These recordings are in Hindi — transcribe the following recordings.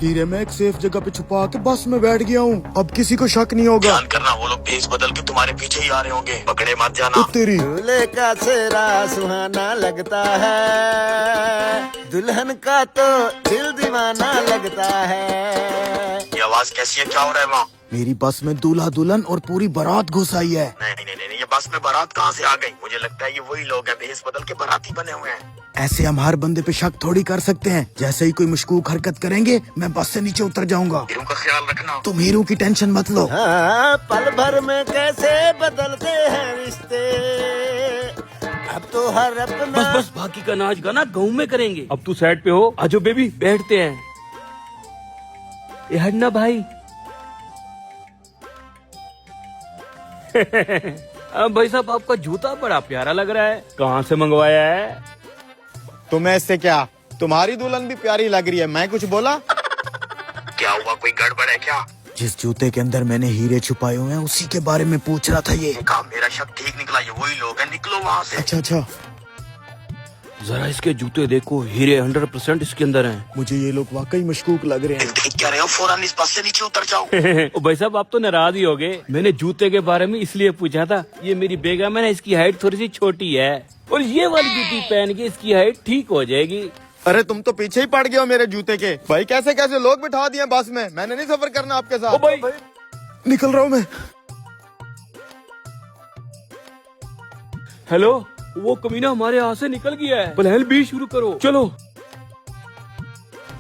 हीरे मैं एक सेफ जगह पे छुपा के बस में बैठ गया हूँ। अब किसी को शक नहीं होगा। ध्यान करना, वो लोग भेस बदल के तुम्हारे पीछे ही आ रहे होंगे, पकड़े मत जाना। तेरी दूल्हे का चेहरा सुहाना लगता है, दुल्हन का तो दिल दीवाना लगता है। ये आवाज कैसी है, क्या हो रहा है वहाँ? मेरी बस में दूल्हा दुल्हन और पूरी बारात घुस आई है। नहीं, ये बस में बारात कहाँ से आ गई? मुझे लगता है ये वही लोग हैं, भेस बदल के बाराती बने हुए हैं। ऐसे हम हर बंदे पे शक थोड़ी कर सकते हैं। जैसे ही कोई मशकूक हरकत करेंगे मैं बस से नीचे उतर जाऊंगा। हीरू का ख्याल रखना। तुम हीरू की टेंशन मत लो। हाँ, पल भर में कैसे बदलते हैं रिश्ते, अब तो हर अपना। बस बाकी का नाच गाना गाँव में करेंगे। अब तू साइड पे हो, आजो बेबी बैठते हैं। ये हटना भाई। अब भाई साहब आपका जूता बड़ा प्यारा लग रहा है, कहाँ से मंगवाया है? तुम्हें इससे क्या, तुम्हारी दुल्हन भी प्यारी लग रही है। मैं कुछ बोला? क्या हुआ, कोई गड़बड़ है क्या? जिस जूते के अंदर मैंने हीरे छुपाए हुए हैं उसी के बारे में पूछ रहा था ये। देखा, मेरा शक ठीक निकला, ये वही लोग हैं। निकलो वहाँ से। अच्छा, जरा इसके जूते देखो, हीरे 100% इसके अंदर हैं। मुझे ये लोग वाकई मशकूक लग रहे हैं। देख क्या रहे हो, फौरन इस बस से नीचे उतर जाओ। ओ भाई साहब आप तो नाराज ही हो गए। मैंने जूते के बारे में इसलिए पूछा था, ये मेरी बेगम है ना, इसकी हाइट थोड़ी सी छोटी है और ये वाली जूती पहन के इसकी हाइट ठीक हो जाएगी। अरे तुम तो पीछे ही पड़ गए हो मेरे जूते के। भाई कैसे कैसे लोग बिठा दिए बस में, मैंने नहीं सफर करना आपके साथ। ओ भाई निकल रहा हूँ मैं। हेलो, वो कमीना हमारे यहाँ से निकल गया है। प्लान भी शुरू करो, चलो।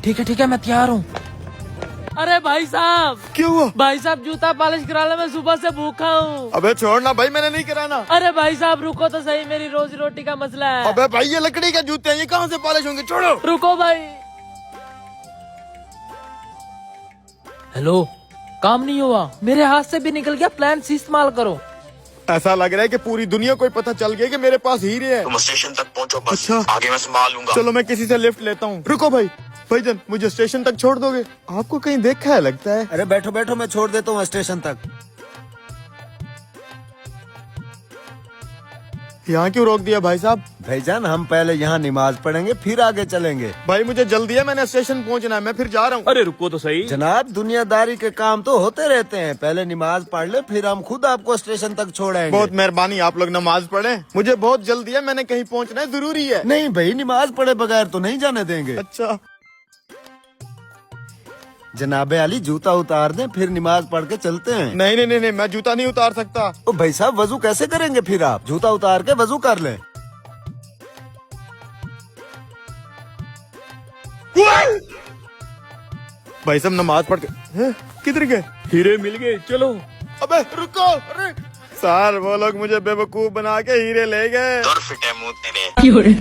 ठीक है मैं तैयार हूँ। अरे भाई साहब, क्या हुआ? भाई साहब जूता पॉलिश कराने में सुबह से भूखा हूँ। अबे छोड़ना भाई, मैंने नहीं कराना। अरे भाई साहब रुको तो सही, मेरी रोजी रोटी का मसला है। अबे भाई ये लकड़ी के जूते हैं, ये कहाँ से पॉलिश होंगे? छोड़ो। रुको भाई। हेलो, काम नहीं हुआ, मेरे हाथ से भी निकल गया। प्लान सी इस्तेमाल करो। ऐसा लग रहा है कि पूरी दुनिया को पता चल गया कि मेरे पास हीरे हैं। तुम स्टेशन तक पहुँचो बस। अच्छा। आगे मैं संभाल लूंगा। चलो मैं किसी से लिफ्ट लेता हूँ। रुको भाईजान मुझे स्टेशन तक छोड़ दोगे? आपको कहीं देखा है लगता है। अरे बैठो बैठो, मैं छोड़ देता हूँ स्टेशन तक। यहाँ क्यों रोक दिया भाई साहब? भाईजान हम पहले यहाँ नमाज पढ़ेंगे फिर आगे चलेंगे। भाई मुझे जल्दी है, मैंने स्टेशन पहुँचना है, मैं फिर जा रहा हूँ। अरे रुको तो सही। जनाब दुनियादारी के काम तो होते रहते हैं, पहले नमाज पढ़ ले फिर हम खुद आपको स्टेशन तक छोड़ेंगे। बहुत मेहरबानी, आप लोग नमाज पढ़ें, मुझे बहुत जल्दी है, मैंने कहीं पहुँचना है, जरूरी है। नहीं भाई, नमाज पढ़े बगैर तो नहीं जाने देंगे। अच्छा जनाबे अली जूता उतार दें फिर नमाज पढ़ के चलते हैं। नहीं, मैं जूता नहीं उतार सकता। ओ भाई साहब वजू कैसे करेंगे फिर? आप जूता उतार के वजू कर लें। भाई साहब नमाज पढ़ के किधर गए? हीरे मिल गए, चलो। अबे रुको, अरे सर वो लोग मुझे बेवकूफ बना के हीरे ले गए। दूर फिटे मुंह तेरे।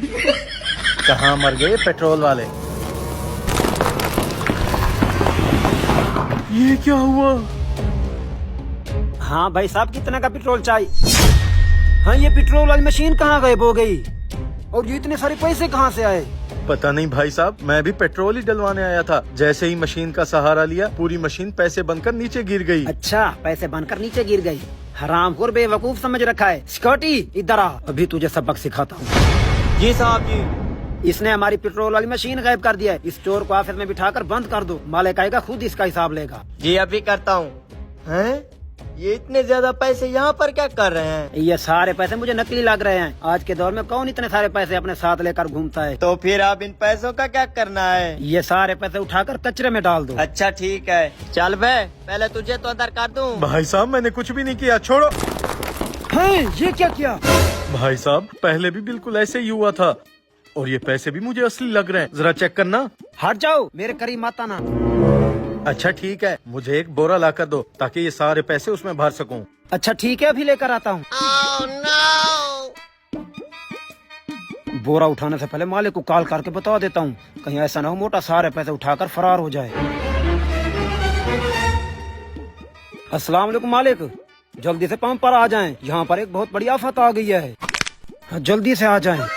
कहाँ मर गए पेट्रोल वाले? ये क्या हुआ? हाँ भाई साहब, कितना का पेट्रोल चाहिए? हाँ ये पेट्रोल वाली मशीन कहाँ गायब हो गई? और ये इतने सारे पैसे कहाँ से आए? पता नहीं भाई साहब, मैं भी पेट्रोल ही डलवाने आया था। जैसे ही मशीन का सहारा लिया, पूरी मशीन पैसे बनकर नीचे गिर गई। अच्छा, पैसे बनकर नीचे गिर गई। हरामखोर बेवकूफ समझ रखा है। सिक्योरिटी इधर आ, अभी तुझे सबक सिखाता हूँ। जी साहब जी। इसने हमारी पेट्रोल वाली मशीन गायब कर दिया है। इस चोर को ऑफिस में बिठाकर बंद कर दो, मालिक आएगा खुद इसका हिसाब लेगा। जी अभी करता हूँ। हैं? ये इतने ज्यादा पैसे यहाँ पर क्या कर रहे हैं? ये सारे पैसे मुझे नकली लग रहे हैं। आज के दौर में कौन इतने सारे पैसे अपने साथ लेकर घूमता है? तो फिर आप इन पैसों का क्या करना है? ये सारे पैसे उठाकर कचरे में डाल दो। अच्छा ठीक है, चल बे, पहले तुझे तो अंदर कर दूं। भाई साहब मैंने कुछ भी नहीं किया, छोड़ो। ये क्या किया? भाई साहब पहले भी बिल्कुल ऐसे ही हुआ था और ये पैसे भी मुझे असली लग रहे हैं, जरा चेक करना। हट जाओ, मेरे करीब मत आना। अच्छा ठीक है, मुझे एक बोरा ला कर दो ताकि ये सारे पैसे उसमें भर सकूं। अच्छा ठीक है, अभी लेकर आता हूँ। बोरा उठाने से पहले मालिक को कॉल करके बता देता हूँ, कहीं ऐसा ना हो मोटा सारे पैसे उठाकर फरार हो जाए। अस्सलाम वालेकुम मालिक, जल्दी से पंप पर आ जाएं, यहाँ पर एक बहुत बड़ी आफत आ गई है, जल्दी से आ जाएं।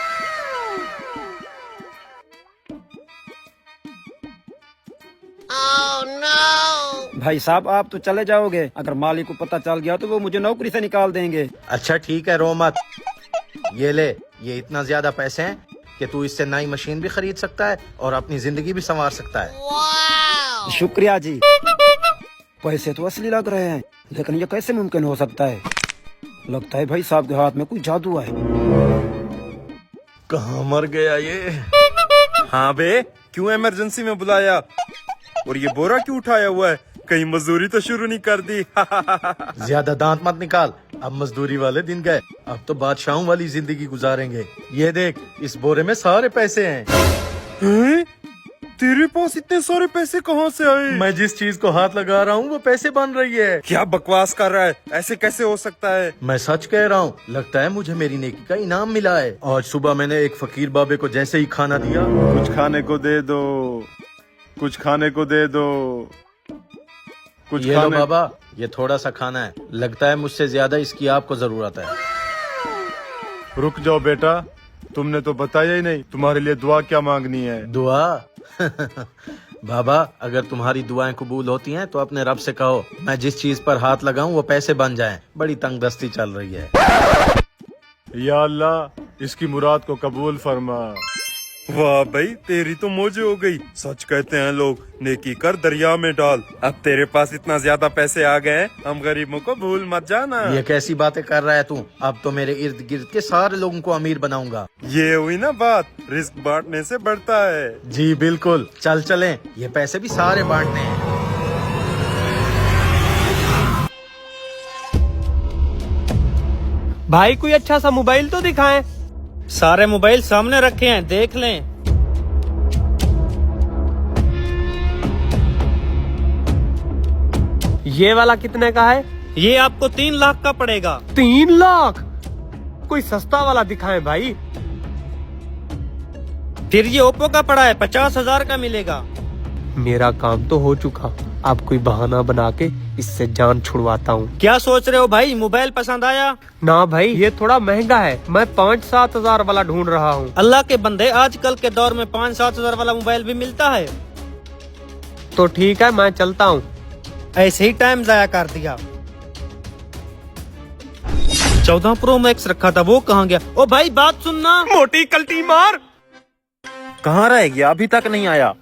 भाई साहब आप तो चले जाओगे, अगर मालिक को पता चल गया तो वो मुझे नौकरी से निकाल देंगे। अच्छा ठीक है, रो मत। ये ले, ये इतना ज्यादा पैसे हैं कि तू इससे नई मशीन भी खरीद सकता है और अपनी जिंदगी भी संवार सकता है। शुक्रिया जी। पैसे तो असली लग रहे हैं, लेकिन ये कैसे मुमकिन हो सकता है? लगता है भाई साहब के हाथ में कोई जादू है। कहाँ मर गया ये? हाँ बे, क्यों इमरजेंसी में बुलाया? और ये बोरा क्यों उठाया हुआ है? कहीं मजदूरी तो शुरू नहीं कर दी? ज्यादा दांत मत निकाल, अब मजदूरी वाले दिन गए, अब तो बादशाहों वाली जिंदगी गुजारेंगे। ये देख, इस बोरे में सारे पैसे हैं। तेरे पास इतने सारे पैसे कहाँ से आए? मैं जिस चीज को हाथ लगा रहा हूँ वो पैसे बन रही है। क्या बकवास कर रहा है? ऐसे कैसे हो सकता है? मैं सच कह रहा हूँ, लगता है मुझे मेरी नेकी का इनाम मिला है। आज सुबह मैंने एक फकीर बाबे को जैसे ही खाना दिया, कुछ खाने को दे दो, कुछ खाने को दे दो, कुछ ये लो बाबा, ये थोड़ा सा खाना है, लगता है मुझसे ज्यादा इसकी आपको जरूरत है। रुक जाओ बेटा, तुमने तो बताया ही नहीं तुम्हारे लिए दुआ क्या मांगनी है। दुआ? बाबा, अगर तुम्हारी दुआएं कबूल होती हैं तो अपने रब से कहो मैं जिस चीज पर हाथ लगाऊं वो पैसे बन जाएं। बड़ी तंगदस्ती चल रही है। या अल्लाह, इसकी मुराद को कबूल फरमा। वाह भाई, तेरी तो मौजे हो गई। सच कहते हैं लोग, नेकी कर दरिया में डाल। अब तेरे पास इतना ज्यादा पैसे आ गए, हम गरीबों को भूल मत जाना। ये कैसी बातें कर रहा है तू? अब तो मेरे इर्द गिर्द के सारे लोगों को अमीर बनाऊंगा। ये हुई ना बात, रिस्क बांटने से बढ़ता है। जी बिल्कुल, चल चलें, ये पैसे भी सारे बांटने हैं। भाई कोई अच्छा सा मोबाइल तो दिखाएं। सारे मोबाइल सामने रखे हैं, देख लें। ये वाला कितने का है? ये आपको 3 लाख का पड़ेगा। 3 लाख? कोई सस्ता वाला दिखाएं भाई। फिर ये ओप्पो का पड़ा है, 50,000 का मिलेगा। मेरा काम तो हो चुका, अब कोई बहाना बना के इससे जान छुड़वाता हूँ। क्या सोच रहे हो भाई, मोबाइल पसंद आया? ना भाई, ये थोड़ा महंगा है, मैं 5-7 हजार वाला ढूंढ रहा हूँ। अल्लाह के बंदे, आजकल के दौर में 5-7 हजार वाला मोबाइल भी मिलता है। तो ठीक है, मैं चलता हूँ। ऐसे ही टाइम जाया कर दिया। 14 प्रो मैक्स रखा था, वो कहाँ गया? ओ भाई बात सुनना। मोटी कल्टी मार। कहाँ रह गया? अभी तक नहीं आया।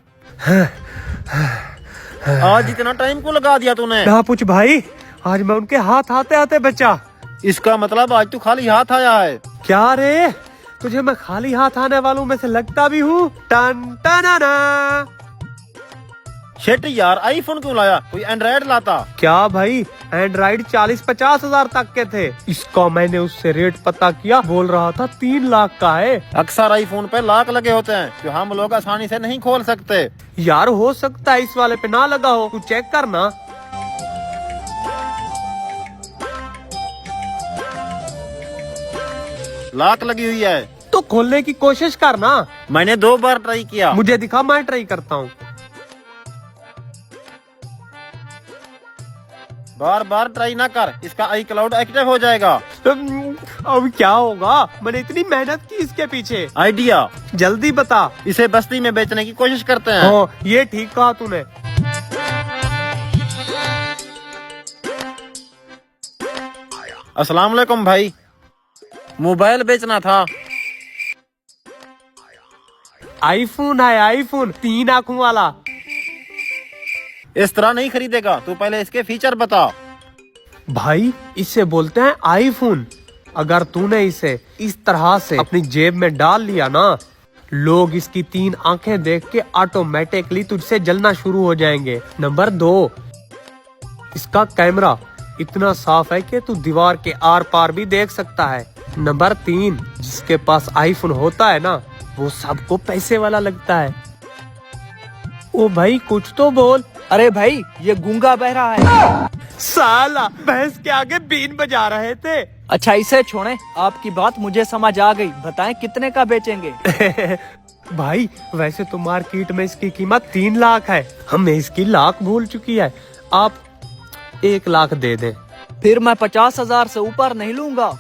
आज इतना टाइम को लगा दिया तूने? ना पूछ भाई, आज मैं उनके हाथ आते आते बचा। इसका मतलब आज तू खाली हाथ आया है? क्या रे, तुझे मैं खाली हाथ आने वालों में से लगता भी हूँ? Ton ton. शेट यार, आईफोन क्यों लाया? कोई एंड्रॉइड लाता। क्या भाई, एंड्रॉइड 40-50 हजार तक के थे। इसका मैंने उससे रेट पता किया, बोल रहा था 3 लाख का है। अक्सर आईफोन पे लाख लगे होते हैं जो हम लोग आसानी से नहीं खोल सकते। यार हो सकता है इस वाले पे ना लगा हो, तू चेक करना। लाख लगी हुई है तो खोलने की कोशिश करना। मैंने 2 बार ट्राई किया। मुझे दिखा, मैं ट्राई करता हूँ। बार बार ट्राई ना कर, इसका आई क्लाउड एक्टिव हो जाएगा। अब क्या होगा? मैंने इतनी मेहनत की इसके पीछे। आइडिया जल्दी बता। इसे बस्ती में बेचने की कोशिश करते हैं। हाँ, ये ठीक कहा तूने। अस्सलाम वालेकुम भाई, मोबाइल बेचना था। आईफोन है, आईफोन 3 आंखों वाला। इस तरह नहीं खरीदेगा, तू पहले इसके फीचर बता। भाई इसे बोलते हैं आईफोन। अगर तूने इसे इस तरह से अपनी जेब में डाल लिया ना, लोग इसकी 3 आंखें देख के ऑटोमेटिकली तुझसे जलना शुरू हो जाएंगे। नंबर 2, इसका कैमरा इतना साफ है कि तू दीवार के आर पार भी देख सकता है। नंबर 3, जिसके पास आईफोन होता है ना, वो सबको पैसे वाला लगता है। ओ भाई कुछ तो बोल। अरे भाई, ये गूंगा बह रहा है। साला भैंस के आगे बीन बजा रहे थे। अच्छा इसे छोड़ें, आपकी बात मुझे समझ आ गई। बताएं कितने का बेचेंगे? भाई वैसे तो मार्केट में इसकी कीमत 3 लाख है, हमें इसकी लाख भूल चुकी है। आप 1 लाख दे दें। फिर मैं 50,000 से ऊपर नहीं लूंगा।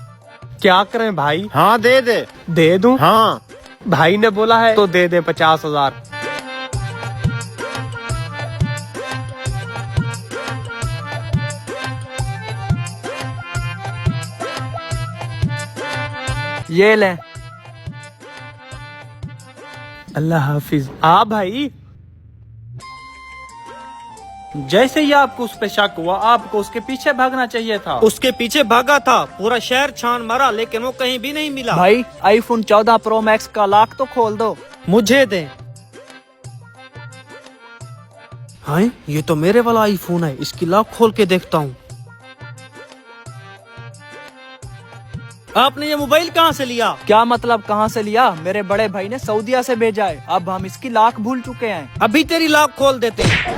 क्या करें भाई? हाँ दे दे। दे दूं? हाँ भाई ने बोला है तो दे दे 50,000। ये ले। अल्लाह हाफिज। आ भाई। जैसे ही आपको उस पे शक हुआ, आपको उसके पीछे भागना चाहिए था। उसके पीछे भागा था, पूरा शहर छान मारा, लेकिन वो कहीं भी नहीं मिला। भाई आईफोन 14 प्रो मैक्स का लॉक तो खोल दो। मुझे दे। हाँ, ये तो मेरे वाला आईफोन है, इसकी लॉक खोल के देखता हूँ। आपने ये मोबाइल कहाँ से लिया? क्या मतलब कहाँ से लिया? मेरे बड़े भाई ने सऊदीया से भेजा है। अब हम इसकी लॉक भूल चुके हैं। अभी तेरी लॉक खोल देते हैं।